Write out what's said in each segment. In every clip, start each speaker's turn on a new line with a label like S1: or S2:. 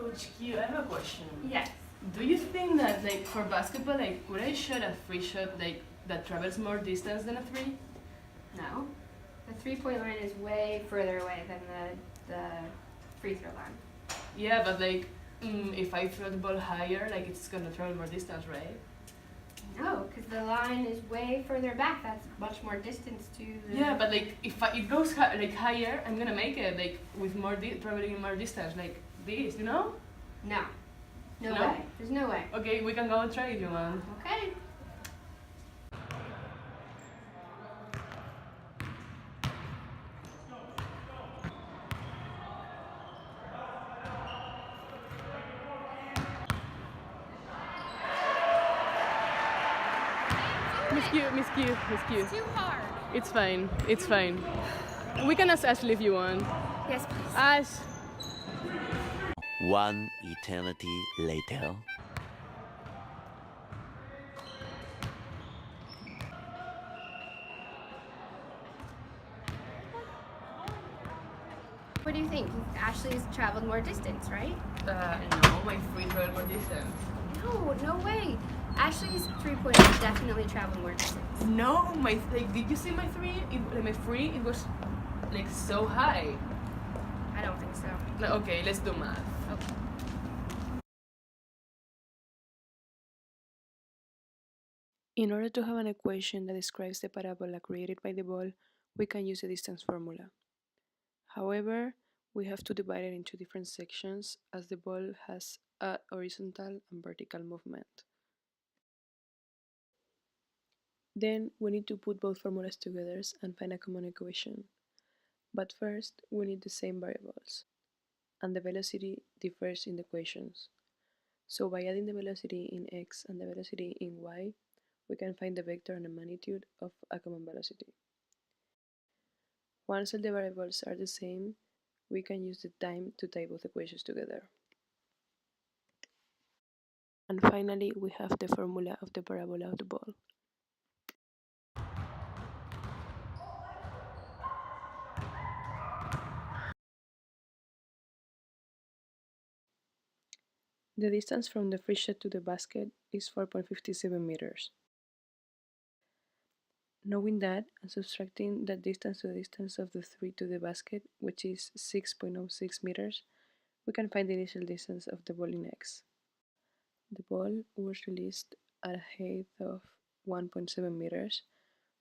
S1: Coach Q, I have a question.
S2: Yes.
S1: Do you think that, like, for basketball, like, could I shoot a free shot, like, that travels more distance than a three?
S2: No. The 3-point line is way further away than the free throw line.
S1: Yeah, but, like, if I throw the ball higher, like, it's gonna travel more distance, right?
S2: No, because the line is way further back. That's much more distance to the...
S1: Yeah, but, like, if it goes, like, higher, I'm gonna make it, like, with more, traveling more distance, like, this, you know?
S2: No. No
S1: No?
S2: way. There's no way.
S1: Okay, we can go and try if you want.
S2: Okay.
S1: Miss Q.
S2: It's too hard.
S1: It's fine, it's fine. We can ask Ashley if you want.
S2: Yes, please.
S1: Ash.
S3: One eternity later.
S2: What do you think? Ashley's traveled more distance, right?
S1: No, my free travel more distance.
S2: No, no way. Ashley's 3-pointers definitely traveled more distance.
S1: No, like, did you see my three? My free, it was like so high.
S2: I don't think so.
S1: No, okay, let's do math.
S2: Okay.
S4: In order to have an equation that describes the parabola created by the ball, we can use the distance formula. However, we have to divide it into different sections as the ball has a horizontal and vertical movement. Then we need to put both formulas together and find a common equation. But first, we need the same variables, and the velocity differs in the equations. So by adding the velocity in x and the velocity in y, we can find the vector and the magnitude of a common velocity. Once all the variables are the same, we can use the time to tie both equations together. And finally, we have the formula of the parabola of the ball. The distance from the free shot to the basket is 4.57 meters. Knowing that, and subtracting that distance to the distance of the three to the basket, which is 6.06 meters, we can find the initial distance of the ball in x. The ball was released at a height of 1.7 meters,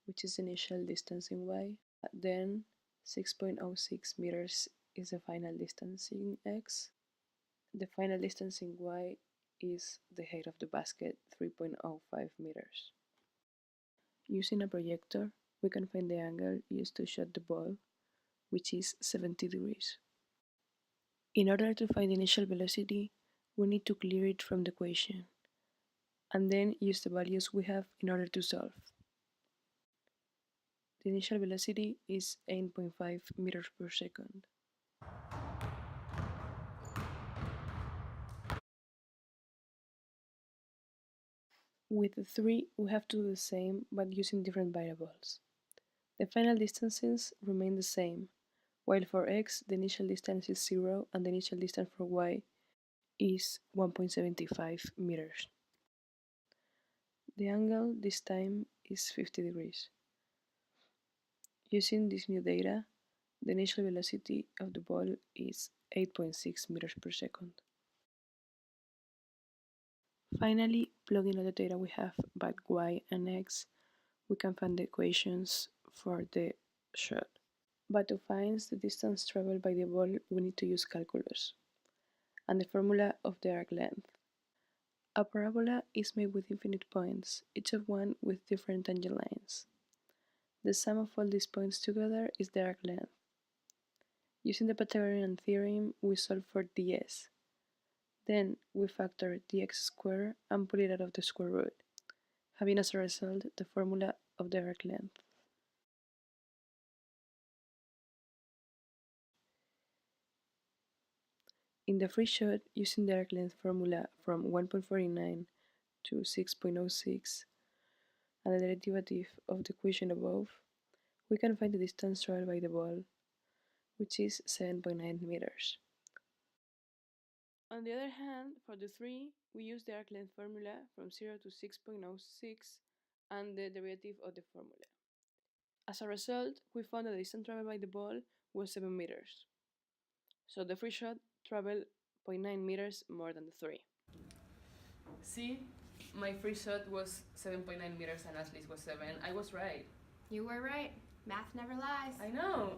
S4: which is the initial distance in y. Then 6.06 meters is the final distance in x. The final distance in y is the height of the basket, 3.05 meters. Using a projector, we can find the angle used to shoot the ball, which is 70 degrees. In order to find the initial velocity, we need to clear it from the equation, and then use the values we have in order to solve. The initial velocity is 8.5 meters per second. With the 3, we have to do the same, but using different variables. The final distances remain the same, while for x the initial distance is 0 and the initial distance for y is 1.75 meters. The angle this time is 50 degrees. Using this new data, the initial velocity of the ball is 8.6 meters per second. Finally, plugging all the data we have about y and x, we can find the equations for the shot. But to find the distance traveled by the ball, we need to use calculus and the formula of the arc length. A parabola is made with infinite points, each of one with different tangent lines. The sum of all these points together is the arc length. Using the Pythagorean theorem, we solve for ds. Then we factor dx squared and pull it out of the square root, having as a result the formula of the arc length. In the free shot, using the arc length formula from 1.49 to 6.06 and the derivative of the equation above, we can find the distance traveled by the ball, which is 7.9 meters. On the other hand, for the 3, we use the arc length formula from 0 to 6.06 and the derivative of the formula. As a result, we found that the distance traveled by the ball was 7 meters. So the free shot traveled 0.9 meters more than the 3.
S1: See, my free shot was 7.9 meters and Ashley's was 7. I was right.
S2: You were right. Math never lies.
S1: I know.